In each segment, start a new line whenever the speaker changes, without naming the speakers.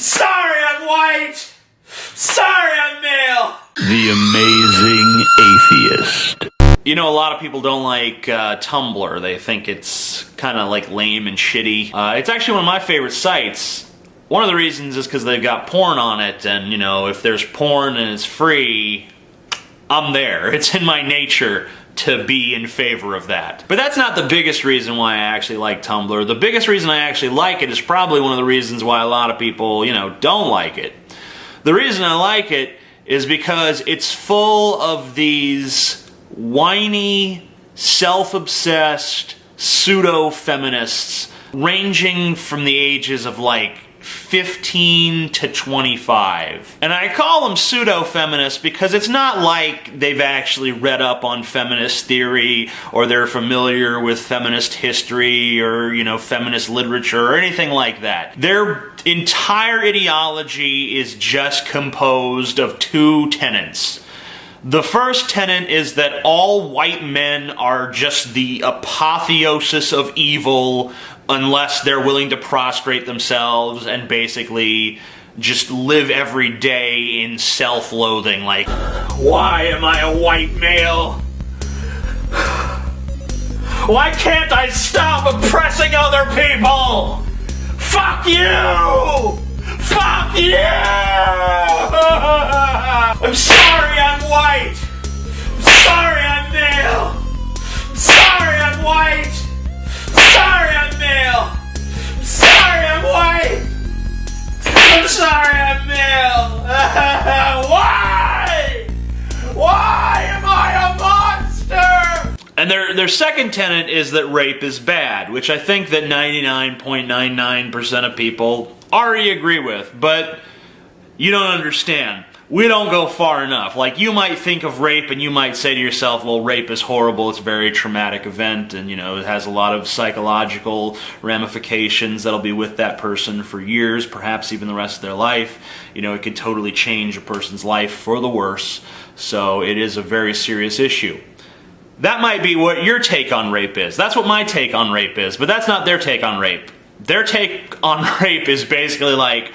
Sorry I'm white! Sorry I'm male!
The Amazing Atheist.
You know, a lot of people don't like Tumblr. They think it's kind of like lame and shitty. It's actually one of my favorite sites. One of the reasons is because they've got porn on it, and you know, if there's porn and it's free, I'm there. It's in my nature to be in favor of that. But that's not the biggest reason why I actually like Tumblr. The biggest reason I actually like it is probably one of the reasons why a lot of people, you know, don't like it. The reason I like it is because it's full of these whiny, self-obsessed pseudo-feminists ranging from the ages of like 15 to 25. And I call them pseudo-feminists because it's not like they've actually read up on feminist theory or they're familiar with feminist history or, you know, feminist literature or anything like that. Their entire ideology is just composed of two tenets. The first tenet is that all white men are just the apotheosis of evil unless they're willing to prostrate themselves and basically just live every day in self-loathing. Like, why am I a white male? Why can't I stop oppressing other people? Fuck you! Fuck you! I'm sorry I'm white! I'm sorry I'm male! I'm sorry I'm white! Sorry I'm male! I'm sorry I'm white! I'm sorry I'm male! Why? Why am I a monster? And their second tenet is that rape is bad, which I think that 99.99% of people already agree with, but you don't understand. We don't go far enough. Like, you might think of rape and you might say to yourself, well, rape is horrible, it's a very traumatic event, and, you know, it has a lot of psychological ramifications that'll be with that person for years, perhaps even the rest of their life. You know, it could totally change a person's life for the worse, so it is a very serious issue. That might be what your take on rape is. That's what my take on rape is, but that's not their take on rape. Their take on rape is basically like,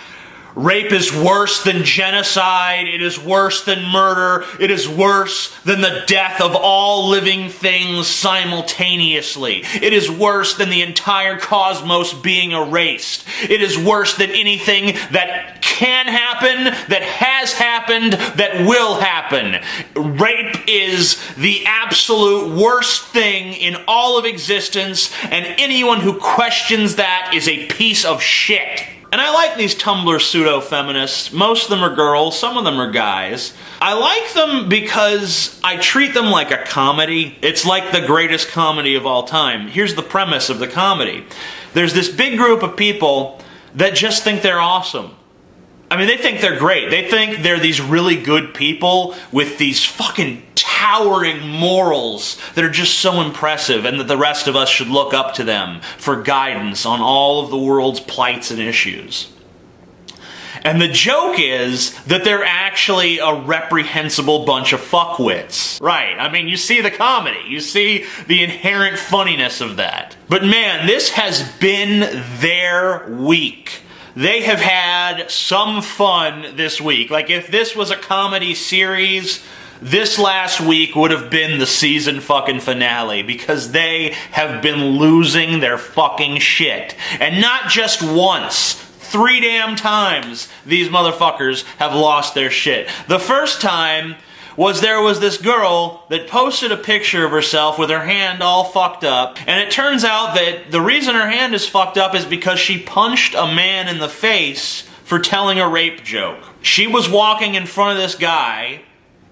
rape is worse than genocide, it is worse than murder, it is worse than the death of all living things simultaneously. It is worse than the entire cosmos being erased. It is worse than anything that can happen, that has happened, that will happen. Rape is the absolute worst thing in all of existence, and anyone who questions that is a piece of shit. And I like these Tumblr pseudo-feminists. Most of them are girls, some of them are guys. I like them because I treat them like a comedy. It's like the greatest comedy of all time. Here's the premise of the comedy. There's this big group of people that just think they're awesome. I mean, they think they're great. They think they're these really good people with these fucking towering morals that are just so impressive, and that the rest of us should look up to them for guidance on all of the world's plights and issues. And the joke is that they're actually a reprehensible bunch of fuckwits. Right, I mean, you see the comedy. You see the inherent funniness of that. But man, this has been their week. They have had some fun this week. Like, if this was a comedy series, this last week would have been the season fucking finale, because they have been losing their fucking shit. And not just once. 3 damn times these motherfuckers have lost their shit. The first time was there was this girl that posted a picture of herself with her hand all fucked up, and it turns out that the reason her hand is fucked up is because she punched a man in the face for telling a rape joke. She was walking in front of this guy,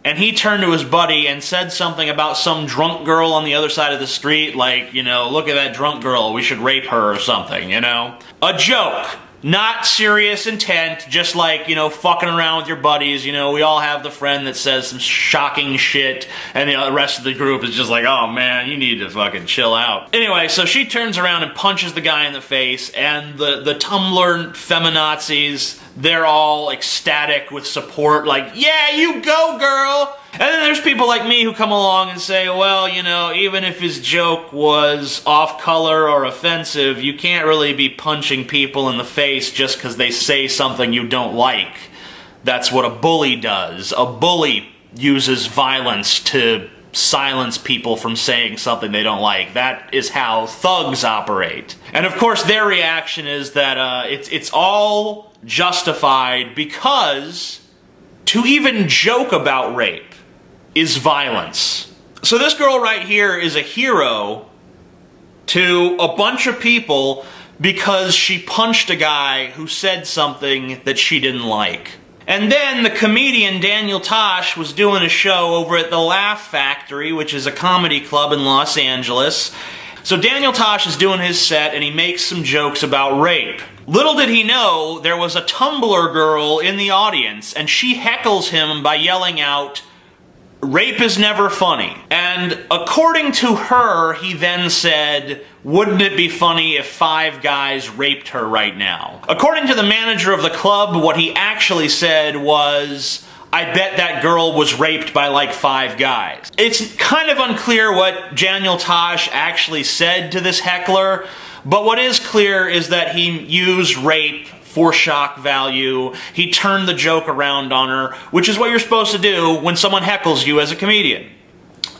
and he turned to his buddy and said something about some drunk girl on the other side of the street, like, you know, look at that drunk girl, we should rape her or something, you know? A joke. Not serious intent, just like, you know, fucking around with your buddies. You know, we all have the friend that says some shocking shit, and the rest of the group is just like, oh man, you need to fucking chill out. Anyway, so she turns around and punches the guy in the face, and the Tumblr feminazis, they're all ecstatic with support, like, yeah, you go, girl! And then there's people like me who come along and say, well, you know, even if his joke was off-color or offensive, you can't really be punching people in the face just because they say something you don't like. That's what a bully does. A bully uses violence to silence people from saying something they don't like. That is how thugs operate. And of course their reaction is that it's all justified because to even joke about rape is violence. So this girl right here is a hero to a bunch of people because she punched a guy who said something that she didn't like. And then the comedian Daniel Tosh was doing a show over at the Laugh Factory, which is a comedy club in Los Angeles. So Daniel Tosh is doing his set and he makes some jokes about rape. Little did he know there was a Tumblr girl in the audience and she heckles him by yelling out, "Rape is never funny." And according to her, he then said, wouldn't it be funny if 5 guys raped her right now? According to the manager of the club, what he actually said was, I bet that girl was raped by like 5 guys. It's kind of unclear what Daniel Tosh actually said to this heckler, but what is clear is that he used rape for shock value. He turned the joke around on her, which is what you're supposed to do when someone heckles you as a comedian.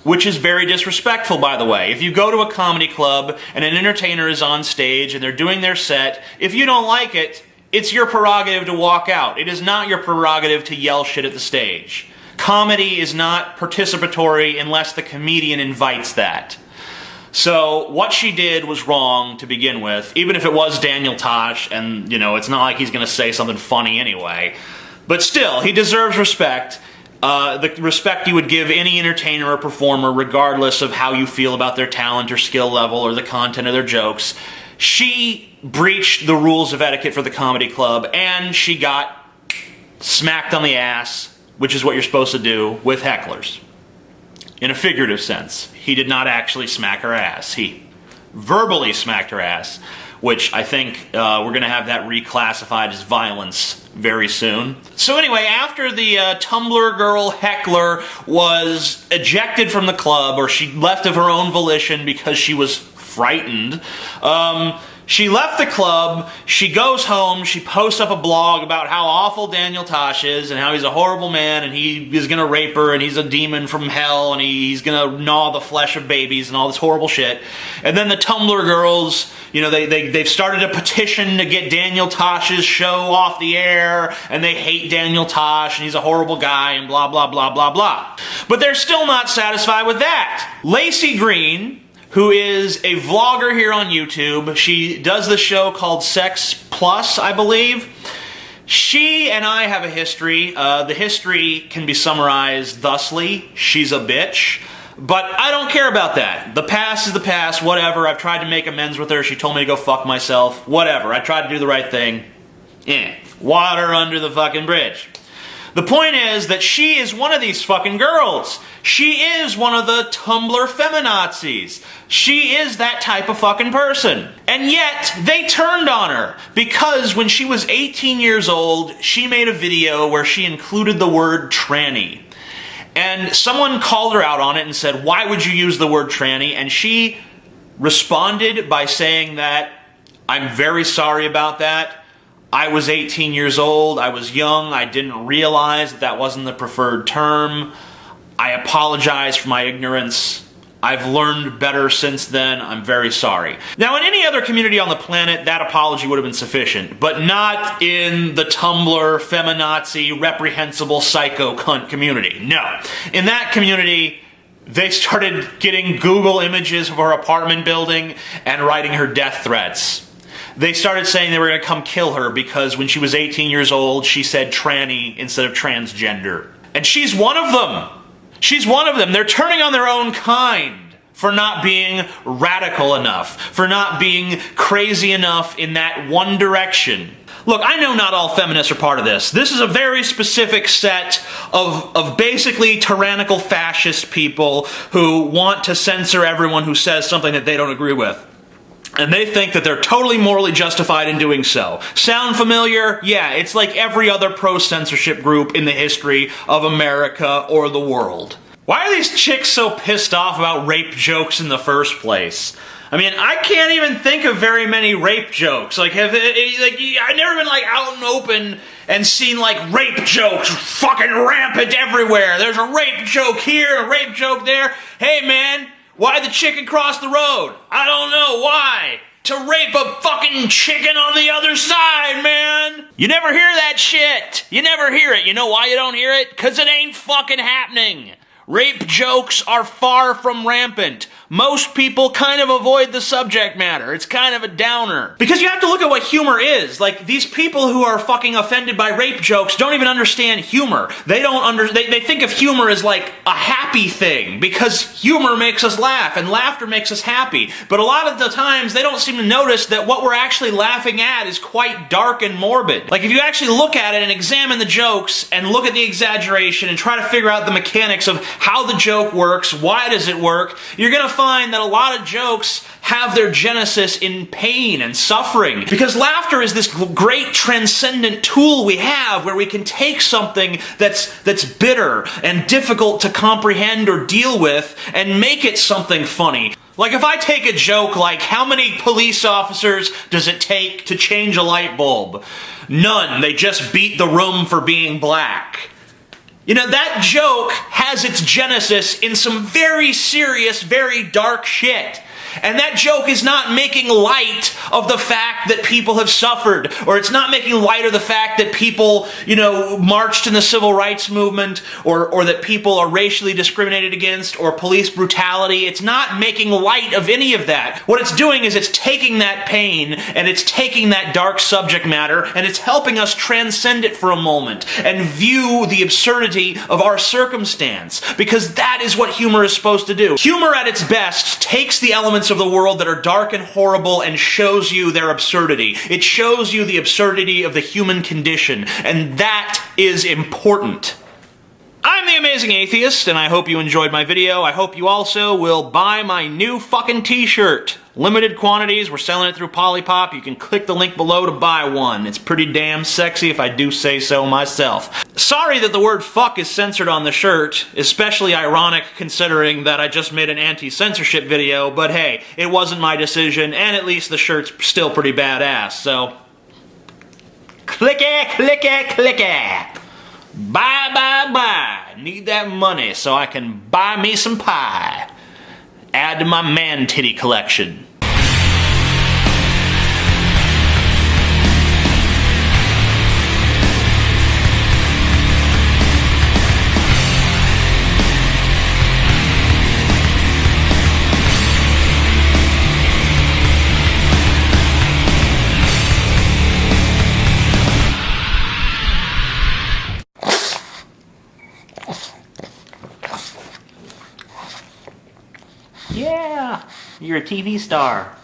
Which is very disrespectful, by the way. If you go to a comedy club and an entertainer is on stage and they're doing their set, if you don't like it, it's your prerogative to walk out. It is not your prerogative to yell shit at the stage. Comedy is not participatory unless the comedian invites that. So what she did was wrong to begin with, even if it was Daniel Tosh, and you know, it's not like he's going to say something funny anyway. But still, he deserves respect. The respect you would give any entertainer or performer regardless of how you feel about their talent or skill level or the content of their jokes. She breached the rules of etiquette for the comedy club and she got smacked on the ass, which is what you're supposed to do with hecklers. In a figurative sense. He did not actually smack her ass. He verbally smacked her ass, which I think we're going to have that reclassified as violence very soon. So anyway, after the Tumblr girl heckler was ejected from the club, or she left of her own volition because she was frightened, she left the club, she goes home, she posts up a blog about how awful Daniel Tosh is and how he's a horrible man and he is going to rape her and he's a demon from hell and he's going to gnaw the flesh of babies and all this horrible shit. And then the Tumblr girls, you know, they've started a petition to get Daniel Tosh's show off the air and they hate Daniel Tosh and he's a horrible guy and blah, blah, blah, blah, blah. But they're still not satisfied with that. Lacey Green, who is a vlogger here on YouTube. She does the show called Sex Plus, I believe. She and I have a history. The history can be summarized thusly. She's a bitch. But I don't care about that. The past is the past, whatever. I've tried to make amends with her. She told me to go fuck myself. Whatever. I tried to do the right thing. Water under the fucking bridge. The point is that she is one of these fucking girls. She is one of the Tumblr feminazis. She is that type of fucking person. And yet, they turned on her because when she was 18 years old, she made a video where she included the word tranny. And someone called her out on it and said, why would you use the word tranny? And she responded by saying that, I'm very sorry about that. I was 18 years old, I was young, I didn't realize that that wasn't the preferred term. I apologize for my ignorance. I've learned better since then. I'm very sorry. Now, in any other community on the planet, that apology would have been sufficient, but not in the Tumblr, feminazi, reprehensible psycho cunt community. No. In that community, they started getting Google images of her apartment building and writing her death threats. They started saying they were going to come kill her because when she was 18 years old, she said tranny instead of transgender. And she's one of them. She's one of them. They're turning on their own kind for not being radical enough, for not being crazy enough in that one direction. Look, I know not all feminists are part of this. This is a very specific set of basically tyrannical fascist people who want to censor everyone who says something that they don't agree with. And they think that they're totally morally justified in doing so. Sound familiar? Yeah, it's like every other pro-censorship group in the history of America or the world. Why are these chicks so pissed off about rape jokes in the first place? I mean, I can't even think of very many rape jokes. Like, I've never been, like, out and open and seen, like, rape jokes fucking rampant everywhere. There's a rape joke here, a rape joke there. Hey, man, why the chicken cross the road? I don't know, why? To rape a fucking chicken on the other side, man! You never hear that shit! You never hear it. You know why you don't hear it? 'Cause it ain't fucking happening. Rape jokes are far from rampant. Most people kind of avoid the subject matter. It's kind of a downer. Because you have to look at what humor is. Like, these people who are fucking offended by rape jokes don't even understand humor. They think of humor as like a happy thing, because humor makes us laugh, and laughter makes us happy. But a lot of the times, they don't seem to notice that what we're actually laughing at is quite dark and morbid. Like, if you actually look at it and examine the jokes, and look at the exaggeration, and try to figure out the mechanics of how the joke works, why does it work, you're gonna find that a lot of jokes have their genesis in pain and suffering. Because laughter is this great transcendent tool we have where we can take something that's bitter and difficult to comprehend or deal with and make it something funny. Like, if I take a joke like, how many police officers does it take to change a light bulb? None. They just beat the room for being black. You know, that joke has its genesis in some very serious, very dark shit. And that joke is not making light of the fact that people have suffered, or it's not making light of the fact that people, you know, marched in the civil rights movement, or that people are racially discriminated against, or police brutality. It's not making light of any of that. What it's doing is it's taking that pain, and it's taking that dark subject matter, and it's helping us transcend it for a moment, and view the absurdity of our circumstance. Because that is what humor is supposed to do. Humor at its best takes the elements of the world that are dark and horrible and shows you their absurdity. It shows you the absurdity of the human condition, and that is important. I'm the Amazing Atheist, and I hope you enjoyed my video. I hope you also will buy my new fucking t-shirt. Limited quantities, we're selling it through Polypop. You can click the link below to buy one. It's pretty damn sexy if I do say so myself. Sorry that the word fuck is censored on the shirt, especially ironic considering that I just made an anti-censorship video, but hey, it wasn't my decision, and at least the shirt's still pretty badass, so... Clicky, clicky, clicky! Bye, bye, bye. Need that money so I can buy me some pie. Add to my man-titty collection. Yeah, you're a TV star.